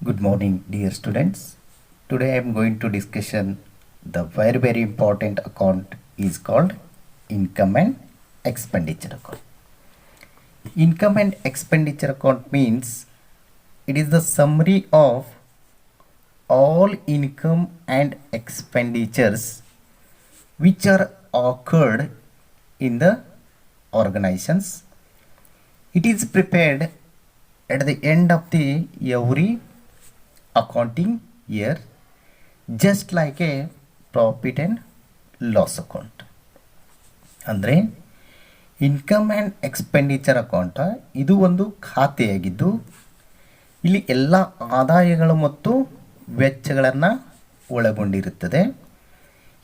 Good morning, dear students. Today I am going to discussion the very important account is called income and expenditure account. Income and expenditure account means it is the summary of all income and expenditures which are occurred in the organizations. It is prepared at the end of the every accounting year, just like a profit and loss account. ಅಂದರೆ income and expenditure account ಇದು ಒಂದು ಖಾತೆಯಾಗಿದ್ದು ಇಲ್ಲಿ ಎಲ್ಲ ಆದಾಯಗಳು ಮತ್ತು ವೆಚ್ಚಗಳನ್ನು ಒಳಗೊಂಡಿರುತ್ತದೆ.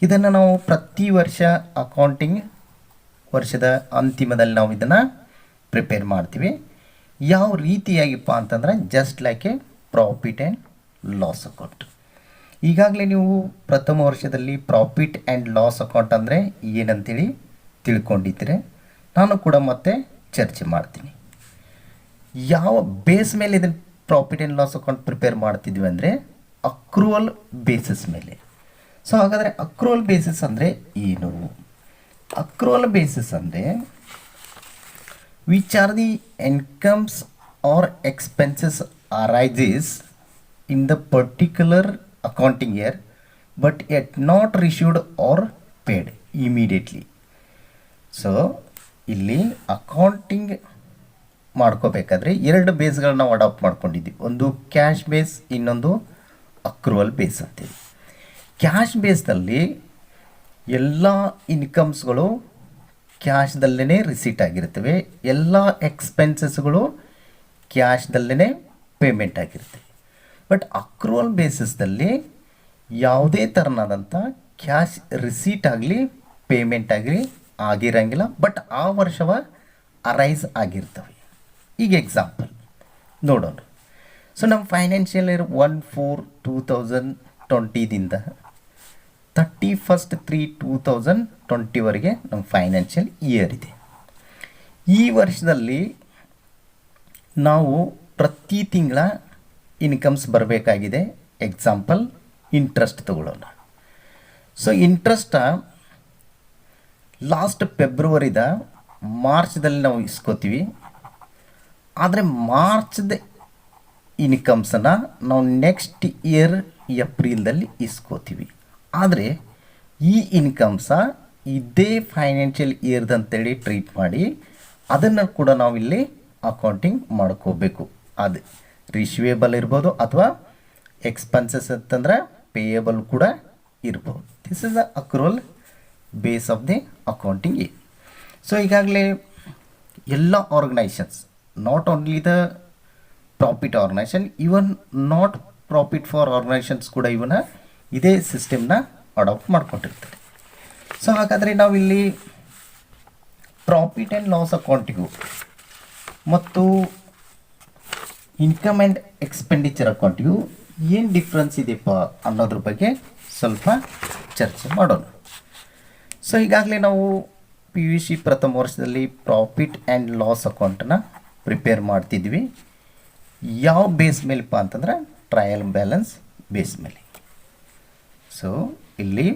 ಇದನ್ನು ನಾವು ಪ್ರತಿ ವರ್ಷ ಅಕೌಂಟಿಂಗ್ ವರ್ಷದ ಅಂತಿಮದಲ್ಲಿ ನಾವು ಇದನ್ನು ಪ್ರಿಪೇರ್ ಮಾಡ್ತೀವಿ. ಯಾವ ರೀತಿಯಾಗಿಪ್ಪ ಅಂತಂದರೆ just like A profit and loss account. ಈಗಾಗಲೇ ನೀವು ಪ್ರಥಮ ವರ್ಷದಲ್ಲಿ ಪ್ರಾಫಿಟ್ ಆ್ಯಂಡ್ ಲಾಸ್ ಅಕೌಂಟ್ ಅಂದರೆ ಏನಂತೇಳಿ ತಿಳ್ಕೊಂಡಿದ್ದೀರಿ. ನಾನು ಕೂಡ ಮತ್ತೆ ಚರ್ಚೆ ಮಾಡ್ತೀನಿ. ಯಾವ ಬೇಸ್ ಮೇಲೆ ಇದನ್ನು profit and loss account prepare ಮಾಡ್ತಿದ್ವಿ ಅಂದರೆ ಅಕ್ರೂವಲ್ ಬೇಸಿಸ್ ಮೇಲೆ. ಸೊ ಹಾಗಾದರೆ ಅಕ್ರೂವಲ್ ಬೇಸಿಸ್ ಅಂದರೆ ಏನು? ಅಕ್ರೂವಲ್ ಬೇಸಿಸ್ ಅಂದರೆ which are the incomes are expenses arises in the particular accounting year but yet not received or paid immediately. So ಇಲ್ಲಿ accounting ಮಾಡ್ಕೋಬೇಕಾದ್ರೆ ಎರಡು ಬೇಸ್ಗಳನ್ನ ನಾವು ಅಡಾಪ್ಟ್ ಮಾಡ್ಕೊಂಡಿದ್ವಿ. ಒಂದು ಕ್ಯಾಶ್ ಬೇಸ್, ಇನ್ನೊಂದು ಅಕ್ರೂವಲ್ ಬೇಸ್ ಅಂತೇಳಿ. ಕ್ಯಾಶ್ ಬೇಸ್ದಲ್ಲಿ ಎಲ್ಲ ಇನ್ಕಮ್ಸ್ಗಳು ಕ್ಯಾಶ್ದಲ್ಲೇ ರಿಸೀಟ್ ಆಗಿರ್ತವೆ, ಎಲ್ಲ ಎಕ್ಸ್ಪೆನ್ಸಸ್ಗಳು ಕ್ಯಾಶ್ದಲ್ಲೇ ಪೇಮೆಂಟ್ ಆಗಿರ್ತವೆ. ಬಟ್ ಅಕ್ರೂವಲ್ ಬೇಸಿಸ್ದಲ್ಲಿ ಯಾವುದೇ ಥರನಾದಂಥ ಕ್ಯಾಶ್ ರಿಸೀಟ್ ಆಗಲಿ ಪೇಮೆಂಟ್ ಆಗಲಿ ಆಗಿರಂಗಿಲ್ಲ, ಬಟ್ ಆ ವರ್ಷವ ಅರೈಸ್ ಆಗಿರ್ತವೆ. ಈಗ ಎಕ್ಸಾಂಪಲ್ ನೋಡೋಣ. ಸೊ ನಮ್ಮ ಫೈನಾನ್ಷಿಯಲ್ ಇಯರ್ 1/4/2020ದಿಂದ 31/3/2020ವರೆಗೆ ನಮ್ಮ ಫೈನಾನ್ಷಿಯಲ್ ಇಯರ್ ಇದೆ. ಈ ವರ್ಷದಲ್ಲಿ ನಾವು ಪ್ರತಿ ತಿಂಗಳ ಇನ್ಕಮ್ಸ್ ಬರಬೇಕಾಗಿದೆ. ಎಕ್ಸಾಂಪಲ್ ಇಂಟ್ರೆಸ್ಟ್ ತಗೊಳ್ಳೋಣ. ಸೊ ಇಂಟ್ರೆಸ್ಟ ಲಾಸ್ಟ್ ಫೆಬ್ರವರಿದ ಮಾರ್ಚ್ದಲ್ಲಿ ನಾವು ಇಸ್ಕೋತೀವಿ. ಆದರೆ ಮಾರ್ಚ್ದ ಇನ್ಕಮ್ಸನ್ನು ನಾವು ನೆಕ್ಸ್ಟ್ ಇಯರ್ ಏಪ್ರಿಲ್ದಲ್ಲಿ ಇಸ್ಕೋತೀವಿ. ಆದರೆ ಈ ಇನ್ಕಮ್ಸ ಇದೇ ಫೈನಾನ್ಷಿಯಲ್ ಇಯರ್ದಂತೇಳಿ ಟ್ರೀಟ್ ಮಾಡಿ ಅದನ್ನು ಕೂಡ ನಾವಿಲ್ಲಿ ಅಕೌಂಟಿಂಗ್ ಮಾಡ್ಕೋಬೇಕು. ಅದು ರಿಸಿವೇಬಲ್ ಇರ್ಬೋದು ಅಥವಾ ಎಕ್ಸ್ಪೆನ್ಸಸ್ ಅಂತಂದ್ರೆ ಪೇಯಬಲ್ ಕೂಡ ಇರ್ಬೋದು. This is the accrual base of the accounting year. So ಈಗಾಗಲೇ ಎಲ್ಲ organisations, not only the profit organisation, even not profit for organisations ಕೂಡ ಇವನ್ನ ಇದೇ ಸಿಸ್ಟಮ್ನ ಅಡಾಪ್ಟ್ ಮಾಡ್ಕೊಂಡಿರ್ತಾರೆ. ಸೊ ಹಾಗಾದರೆ ನಾವಿಲ್ಲಿ ಪ್ರಾಫಿಟ್ ಆ್ಯಂಡ್ ಲಾಸ್ ಅಕೌಂಟಿಗೂ ಮತ್ತು ಇನ್ಕಮ್ ಆ್ಯಂಡ್ ಎಕ್ಸ್ಪೆಂಡಿಚರ್ ಅಕೌಂಟಿಗೂ ಏನು ಡಿಫ್ರೆನ್ಸ್ ಇದೆಯಪ್ಪ ಅನ್ನೋದ್ರ ಬಗ್ಗೆ ಸ್ವಲ್ಪ ಚರ್ಚೆ ಮಾಡೋಣ. ಸೊ ಈಗಾಗಲೇ ನಾವು PUC ಪ್ರಥಮ ವರ್ಷದಲ್ಲಿ ಪ್ರಾಫಿಟ್ ಆ್ಯಂಡ್ ಲಾಸ್ ಅಕೌಂಟನ್ನು ಪ್ರಿಪೇರ್ ಮಾಡ್ತಿದ್ವಿ. ಯಾವ ಬೇಸ್ ಮೇಲೆಪ್ಪ ಅಂತಂದ್ರೆ ಟ್ರಯಲ್ ಬ್ಯಾಲೆನ್ಸ್ ಬೇಸ್ ಮೇಲೆ. ಸೊ ಇಲ್ಲಿ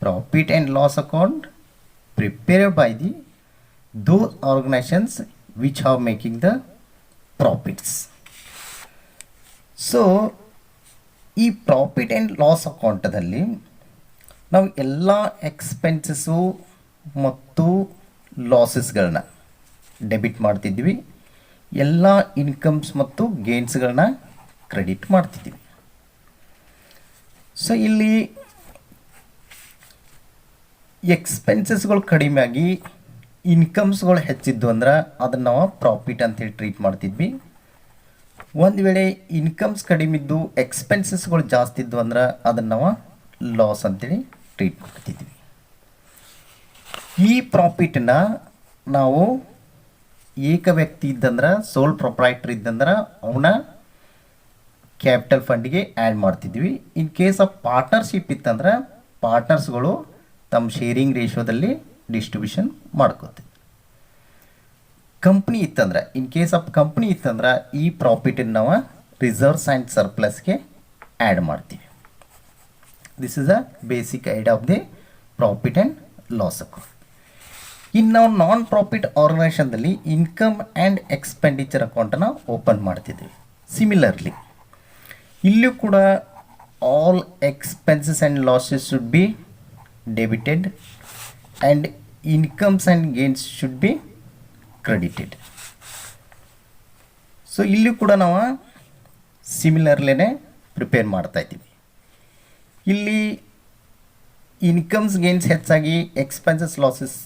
profit and loss account prepare by the those organisations which are making the profits. So ಈ ಪ್ರಾಫಿಟ್ ಆ್ಯಂಡ್ ಲಾಸ್ ಅಕೌಂಟದಲ್ಲಿ ನಾವು ಎಲ್ಲ ಎಕ್ಸ್ಪೆನ್ಸಸ್ಸು ಮತ್ತು ಲಾಸಸ್ಗಳನ್ನ ಡೆಬಿಟ್ ಮಾಡ್ತಿದ್ವಿ, ಎಲ್ಲ ಇನ್ಕಮ್ಸ್ ಮತ್ತು ಗೇನ್ಸ್ಗಳನ್ನ ಕ್ರೆಡಿಟ್ ಮಾಡ್ತಿದ್ವಿ. ಸೊ ಇಲ್ಲಿ ಎಕ್ಸ್ಪೆನ್ಸಸ್ಗಳು ಕಡಿಮೆ ಆಗಿ ಇನ್ಕಮ್ಸ್ಗಳು ಹೆಚ್ಚಿದ್ದು ಅಂದ್ರೆ ಅದನ್ನು ನಾವು ಪ್ರಾಫಿಟ್ ಅಂತೇಳಿ ಟ್ರೀಟ್ ಮಾಡ್ತಿದ್ವಿ. ಒಂದು ವೇಳೆ ಇನ್ಕಮ್ಸ್ ಕಡಿಮೆ ಇದ್ದು ಎಕ್ಸ್ಪೆನ್ಸಸ್ಗಳು ಜಾಸ್ತಿ ಇದ್ದು ಅಂದ್ರೆ ಅದನ್ನು ನಾವು ಲಾಸ್ ಅಂತೇಳಿ ಟ್ರೀಟ್ ಮಾಡ್ತಿದ್ವಿ. ಈ ಪ್ರಾಫಿಟನ್ನ ನಾವು ಏಕ ವ್ಯಕ್ತಿ ಇದ್ದಂದ್ರೆ, ಸೋಲ್ ಪ್ರೊಪ್ರೈಟರ್ ಇದ್ದಂದ್ರೆ ಅವನ ಕ್ಯಾಪಿಟಲ್ ಫಂಡಿಗೆ ಆ್ಯಡ್ ಮಾಡ್ತಿದ್ವಿ. ಇನ್ ಕೇಸ್ ಆಫ್ ಪಾರ್ಟ್ನರ್ಶಿಪ್ ಇತ್ತಂದ್ರೆ ಪಾರ್ಟ್ನರ್ಸ್ಗಳು ತಮ್ಮ ಶೇರಿಂಗ್ ರೇಷಿಯೋದಲ್ಲಿ ಡಿಸ್ಟ್ರಿಬ್ಯೂಷನ್ ಮಾಡ್ಕೋತೀವಿ. ಕಂಪ್ನಿ ಇತ್ತಂದ್ರೆ, ಇನ್ ಕೇಸ್ ಆಫ್ ಕಂಪ್ನಿ ಇತ್ತಂದ್ರೆ ಈ ಪ್ರಾಫಿಟನ್ನು ನಾವು ರಿಸರ್ವ್ಸ್ ಆ್ಯಂಡ್ ಸರ್ಪ್ಲಸ್ಗೆ ಆ್ಯಡ್ ಮಾಡ್ತೀವಿ. This is a basic idea of the profit and loss account. ಇನ್ನು ನಾವು ನಾನ್ ಪ್ರಾಫಿಟ್ ಆರ್ಗನೈಸೇಷನ್ದಲ್ಲಿ ಇನ್ಕಮ್ ಆ್ಯಂಡ್ ಎಕ್ಸ್ಪೆಂಡಿಚರ್ ಅಕೌಂಟನ್ನು ಓಪನ್ ಮಾಡ್ತಿದ್ದೀವಿ. ಸಿಮಿಲರ್ಲಿ ಇಲ್ಲೂ ಕೂಡ all expenses and losses should be debited and incomes and gains should be credited. So ಇಲ್ಲೂ ಕೂಡ ನಾವು ಸಿಮಿಲರ್ಲೇ ಪ್ರಿಪೇರ್ ಮಾಡ್ತಾಯಿದ್ದೀವಿ. ಇಲ್ಲಿ ಇನ್ಕಮ್ಸ್ ಗೇನ್ಸ್ ಹೆಚ್ಚಾಗಿ ಎಕ್ಸ್ಪೆನ್ಸಸ್ ಲಾಸಸ್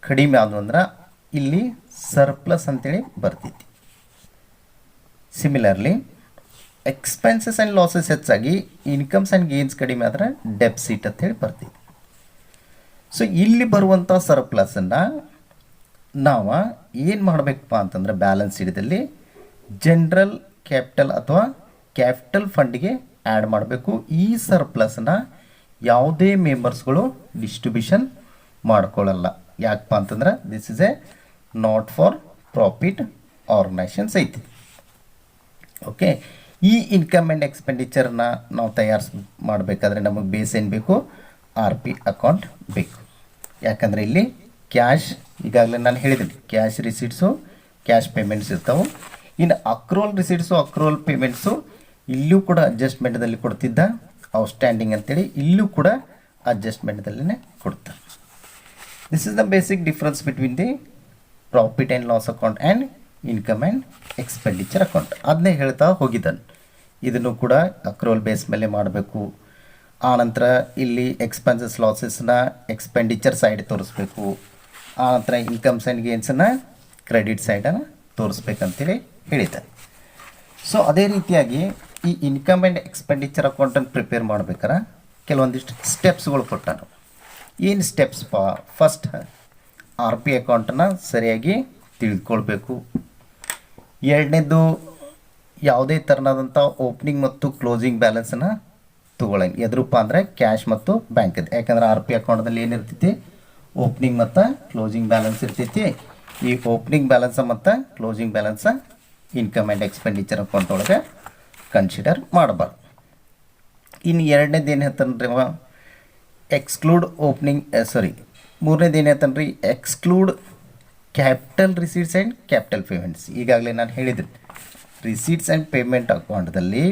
ಕಡಿಮೆ ಆದವು ಅಂದ್ರೆ ಇಲ್ಲಿ ಸರ್ಪ್ಲಸ್ ಅಂತೇಳಿ ಬರ್ತೈತಿ. ಸಿಮಿಲರ್ಲಿ ಎಕ್ಸ್ಪೆನ್ಸಸ್ ಆ್ಯಂಡ್ ಲಾಸಸ್ ಹೆಚ್ಚಾಗಿ ಇನ್ಕಮ್ಸ್ ಆ್ಯಂಡ್ ಗೇನ್ಸ್ ಕಡಿಮೆ ಆದ್ರೆ ಡೆಫಿಸಿಟ್ ಅಂತೇಳಿ ಬರ್ತೈತಿ. ಸೊ ಇಲ್ಲಿ ಬರುವಂಥ ಸರ್ಪ್ಲಸನ್ನು ನಾವು ಏನು ಮಾಡಬೇಕಪ್ಪ ಅಂತಂದ್ರೆ ಬ್ಯಾಲೆನ್ಸ್ ಶೀಟ್ದಲ್ಲಿ ಜನರಲ್ ಕ್ಯಾಪಿಟಲ್ ಅಥವಾ ಕ್ಯಾಪಿಟಲ್ ಫಂಡಿಗೆ ಆ್ಯಡ್ ಮಾಡಬೇಕು. ಈ ಸರ್ಪ್ಲಸ್ನ ಯಾವುದೇ ಮೆಂಬರ್ಸ್ಗಳು ಡಿಸ್ಟ್ರಿಬ್ಯೂಷನ್ ಮಾಡ್ಕೊಳ್ಳಲ್ಲ. ಯಾಕಪ್ಪ ಅಂತಂದ್ರೆ this is A not for profit organisations ಐತಿ. ಓಕೆ, ಈ ಇನ್ಕಮ್ ಆ್ಯಂಡ್ ಎಕ್ಸ್ಪೆಂಡಿಚರ್ನ ನಾವು ಮಾಡಬೇಕಾದ್ರೆ ನಮಗೆ ಬೇಸ್ ಏನು ಬೇಕು? ಆರ್ ಪಿ ಅಕೌಂಟ್ ಬೇಕು. ಯಾಕಂದರೆ ಇಲ್ಲಿ ಕ್ಯಾಶ್ ಈಗಾಗಲೇ ನಾನು ಹೇಳಿದ್ದೀನಿ, ಕ್ಯಾಶ್ ರಿಸೀಟ್ಸು ಕ್ಯಾಶ್ ಪೇಮೆಂಟ್ಸ್ ಇರ್ತಾವೆ. ಇನ್ನು ಅಕ್ರೋಲ್ ರಿಸೀಟ್ಸು ಅಕ್ರೋಲ್ ಪೇಮೆಂಟ್ಸು ಇಲ್ಲೂ ಕೂಡ ಅಡ್ಜಸ್ಟ್ಮೆಂಟ್ದಲ್ಲಿ ಕೊಡ್ತಿದ್ದ ಔಟ್ಸ್ಟ್ಯಾಂಡಿಂಗ್ ಅಂತೇಳಿ ಇಲ್ಲೂ ಕೂಡ ಅಡ್ಜಸ್ಟ್ಮೆಂಟ್ದಲ್ಲೇ ಕೊಡ್ತಾರೆ. This is the basic difference between the profit and loss account and income and expenditure account. ಅದನ್ನೇ ಹೇಳ್ತಾ ಹೋಗಿದ್ದಾನೆ. ಇದನ್ನು ಕೂಡ ಅಕ್ರೋಲ್ ಬೇಸ್ ಮೇಲೆ ಮಾಡಬೇಕು. ಆನಂತರ ಇಲ್ಲಿ ಎಕ್ಸ್ಪೆನ್ಸಸ್ ಲಾಸಸ್ನ ಎಕ್ಸ್ಪೆಂಡಿಚರ್ ಸೈಡ್ ತೋರಿಸ್ಬೇಕು. ಆನಂತರ ಇನ್ಕಮ್ಸ್ ಆ್ಯಂಡ್ ಗೇನ್ಸನ್ನು ಕ್ರೆಡಿಟ್ ಸೈಡನ್ನು ತೋರಿಸ್ಬೇಕಂತೇಳಿ ಹೇಳಿದ್ದಾರೆ. ಸೊ ಅದೇ ರೀತಿಯಾಗಿ ಈ ಇನ್ಕಮ್ ಆ್ಯಂಡ್ ಎಕ್ಸ್ಪೆಂಡಿಚರ್ ಅಕೌಂಟನ್ನು ಪ್ರಿಪೇರ್ ಮಾಡ್ಬೇಕಾರೆ ಕೆಲವೊಂದಿಷ್ಟು ಸ್ಟೆಪ್ಸ್ಗಳು ಕೊಟ್ಟಾನು. ಏನು ಸ್ಟೆಪ್ಸ್ಪ? ಫಸ್ಟ್ ಆರ್ ಪಿ ಅಕೌಂಟನ್ನು ಸರಿಯಾಗಿ ತಿಳಿದುಕೊಳ್ಬೇಕು. ಎರಡನೇದು ಯಾವುದೇ ಥರನಾದಂಥ ಓಪನಿಂಗ್ ಮತ್ತು ಕ್ಲೋಸಿಂಗ್ ಬ್ಯಾಲೆನ್ಸನ್ನು ತೊಗೊಳಂಗೆ. ಎದ್ರಪ್ಪ ಅಂದರೆ ಕ್ಯಾಶ್ ಮತ್ತು ಬ್ಯಾಂಕದ್ದು. ಯಾಕಂದ್ರೆ ಆರ್ ಪಿ ಅಕೌಂಟ್ದಲ್ಲಿ ಏನಿರ್ತೈತಿ? ಓಪನಿಂಗ್ ಮತ್ತು ಕ್ಲೋಸಿಂಗ್ ಬ್ಯಾಲೆನ್ಸ್ ಇರ್ತೈತಿ. ಈ ಓಪನಿಂಗ್ ಬ್ಯಾಲೆನ್ಸ ಮತ್ತು closing balance income and expenditure account ಒಳಗೆ ಕನ್ಸಿಡರ್ ಮಾಡಬಾರ್ದು. ಇನ್ನು ಎರಡನೇದು ಏನು ಹೇಳ್ತಾನೆ ರೀ ಎಕ್ಸ್ಕ್ಲೂಡ್ ಓಪನಿಂಗ್ ಮೂರನೇದು ಏನು ಹೇಳ್ತಾನೆ ರೀ exclude capital receipts and capital payments. ಈಗಾಗಲೇ ನಾನು ಹೇಳಿದ್ದೀನಿ, ರಿಸೀಟ್ಸ್ ಆ್ಯಂಡ್ ಪೇಮೆಂಟ್ ಅಕೌಂಟ್ದಲ್ಲಿ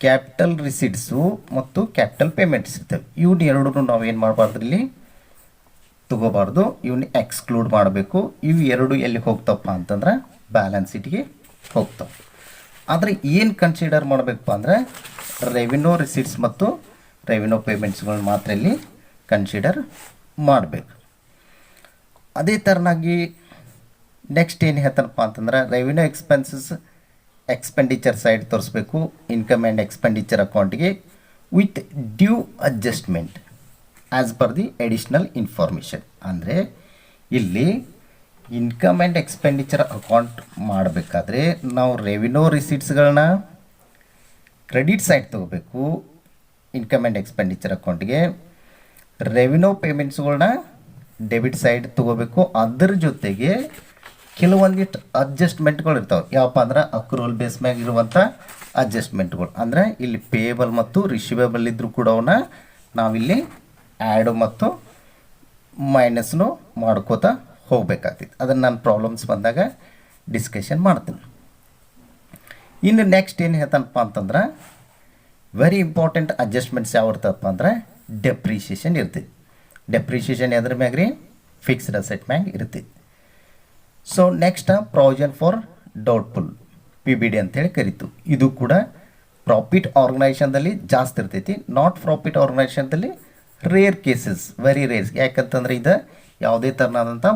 ಕ್ಯಾಪಿಟಲ್ ರಿಸೀಟ್ಸು ಮತ್ತು ಕ್ಯಾಪಿಟಲ್ ಪೇಮೆಂಟ್ಸ್ ಇರ್ತವೆ. ಇವನ್ನ ಎರಡೂ ನಾವೇನು ಮಾಡಬಾರ್ದು, ಇಲ್ಲಿ ತಗೋಬಾರ್ದು, ಇವನ್ನ ಎಕ್ಸ್ಕ್ಲೂಡ್ ಮಾಡಬೇಕು. ಇವು ಎರಡು ಎಲ್ಲಿ ಹೋಗ್ತಪ್ಪ ಅಂತಂದ್ರೆ ಬ್ಯಾಲೆನ್ಸ್ ಶೀಟ್ಗೆ ಹೋಗ್ತಾವೆ. ಆದರೆ ಏನು ಕನ್ಸಿಡರ್ ಮಾಡಬೇಕಪ್ಪ ಅಂದರೆ ರೆವಿನ್ಯೂ ರಿಸೀಟ್ಸ್ ಮತ್ತು ರೆವಿನ್ಯೂ ಪೇಮೆಂಟ್ಸ್ಗಳನ್ನ ಮಾತ್ರ ಇಲ್ಲಿ ಕನ್ಸಿಡರ್ ಮಾಡಬೇಕು. ಅದೇ ಥರನಾಗಿ ನೆಕ್ಸ್ಟ್ ಏನು ಹೇಳ್ತಾನಪ್ಪ ಅಂತಂದ್ರೆ ರೆವಿನ್ಯೂ ಎಕ್ಸ್ಪೆಂಡಿಚರ್ ಸೈಡ್ ತೋರಿಸ್ಬೇಕು ಇನ್ಕಮ್ ಆ್ಯಂಡ್ ಎಕ್ಸ್ಪೆಂಡಿಚರ್ ಅಕೌಂಟ್ಗೆ with due adjustment as per the additional information. ಅಂದರೆ ಇಲ್ಲಿ ಇನ್ಕಮ್ ಆ್ಯಂಡ್ ಎಕ್ಸ್ಪೆಂಡಿಚರ್ ಅಕೌಂಟ್ ಮಾಡಬೇಕಾದ್ರೆ ನಾವು ರೆವಿನ್ಯೂ ರಿಸೀಟ್ಸ್ಗಳನ್ನ ಕ್ರೆಡಿಟ್ ಸೈಡ್ ತೊಗೋಬೇಕು ಇನ್ಕಮ್ ಆ್ಯಂಡ್ ಎಕ್ಸ್ಪೆಂಡಿಚರ್ ಅಕೌಂಟ್ಗೆ. ರೆವಿನ್ಯೂ ಪೇಮೆಂಟ್ಸ್ಗಳನ್ನ ಡೆಬಿಟ್ ಸೈಡ್ ತೊಗೋಬೇಕು. ಅದರ ಜೊತೆಗೆ ಕೆಲವೊಂದಿಷ್ಟು ಅಡ್ಜಸ್ಟ್ಮೆಂಟ್ಗಳು ಇರ್ತಾವೆ. ಯಾವಪ್ಪ ಅಂದ್ರೆ ಅಕ್ರೂವಲ್ ಬೇಸ್ ಮ್ಯಾಗ ಇರುವಂಥ ಅಡ್ಜಸ್ಟ್ಮೆಂಟ್ಗಳು. ಅಂದರೆ ಇಲ್ಲಿ ಪೇಯಬಲ್ ಮತ್ತು ರಿಸಿವೇಬಲ್ ಇದ್ದರೂ ಕೂಡ ಅವನ್ನ ನಾವಿಲ್ಲಿ ಆ್ಯಡು ಮತ್ತು ಮೈನಸ್ನು ಮಾಡ್ಕೋತಾ ಹೋಗ್ಬೇಕಾಗ್ತೈತಿ. ಅದನ್ನು ನಾನು ಪ್ರಾಬ್ಲಮ್ಸ್ ಬಂದಾಗ ಡಿಸ್ಕಷನ್ ಮಾಡ್ತೀನಿ. ಇನ್ನು ನೆಕ್ಸ್ಟ್ ಏನು ಹೇಳ್ತಾನಪ್ಪ ಅಂತಂದ್ರೆ ವೆರಿ ಇಂಪಾರ್ಟೆಂಟ್ ಅಡ್ಜಸ್ಟ್ಮೆಂಟ್ಸ್ ಯಾವ ಇರ್ತದಪ್ಪ ಅಂದ್ರೆ ಡೆಪ್ರಿಷಿಯೇಷನ್ ಇರ್ತೈತಿ. ಡೆಪ್ರಿಷಿಯೇಷನ್ ಎದ್ರ ಮ್ಯಾಗ ರೀ? ಫಿಕ್ಸ್ಡ್ ಅಸೆಟ್ ಮ್ಯಾಗ ಇರ್ತೈತಿ. So next provision for doubtful PBD ಅಂತೇಳಿ ಕರಿತು. ಇದು ಕೂಡ ಪ್ರಾಫಿಟ್ ಆರ್ಗನೈಸೇಷನ್ದಲ್ಲಿ ಜಾಸ್ತಿ ಇರ್ತೈತಿ. ನಾಟ್ ಪ್ರಾಫಿಟ್ ಆರ್ಗನೈಸೇಷನ್ದಲ್ಲಿ ರೇರ್ ಕೇಸಸ್, ವೆರಿ ರೇರ್ಸ್. ಯಾಕಂತಂದ್ರೆ ಇದು ಯಾವುದೇ ಥರನಾದಂಥ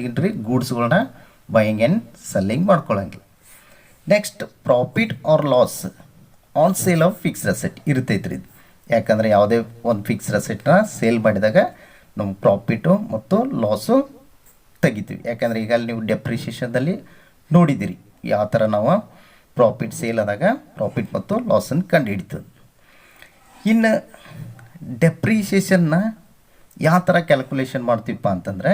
ಏನ್ರಿ ಗೂಡ್ಸ್ಗಳನ್ನ ಬೈಯಿಂಗ್ ಆ್ಯಂಡ್ ಸೆಲ್ಲಿಂಗ್ ಮಾಡ್ಕೊಳ್ಳಂಗಿಲ್ಲ. Next profit or loss on sale of fixed asset ಇರ್ತೈತೆ ರೀ. ಯಾಕಂದರೆ ಯಾವುದೇ ಒಂದು ಫಿಕ್ಸ್ಡ್ ಅಸೆಟ್ನ ಸೇಲ್ ಮಾಡಿದಾಗ ನಮ್ಮ ಪ್ರಾಫಿಟು ಮತ್ತು ಲಾಸು ತೆಗಿತೀವಿ. ಯಾಕಂದರೆ ಈಗ ನೀವು ಡೆಪ್ರಿಷಿಯೇಷನ್ದಲ್ಲಿ ನೋಡಿದ್ದೀರಿ ಯಾವ ಥರ ನಾವು ಪ್ರಾಫಿಟ್ ಸೇಲ್ ಆದಾಗ ಪ್ರಾಫಿಟ್ ಮತ್ತು ಲಾಸನ್ನು ಕಂಡು ಹಿಡಿತದೆ. ಇನ್ನು ಡೆಪ್ರಿಷಿಯೇಷನ್ನ ಯಾವ ಥರ ಕ್ಯಾಲ್ಕುಲೇಷನ್ ಮಾಡ್ತೀವಪ್ಪ ಅಂತಂದರೆ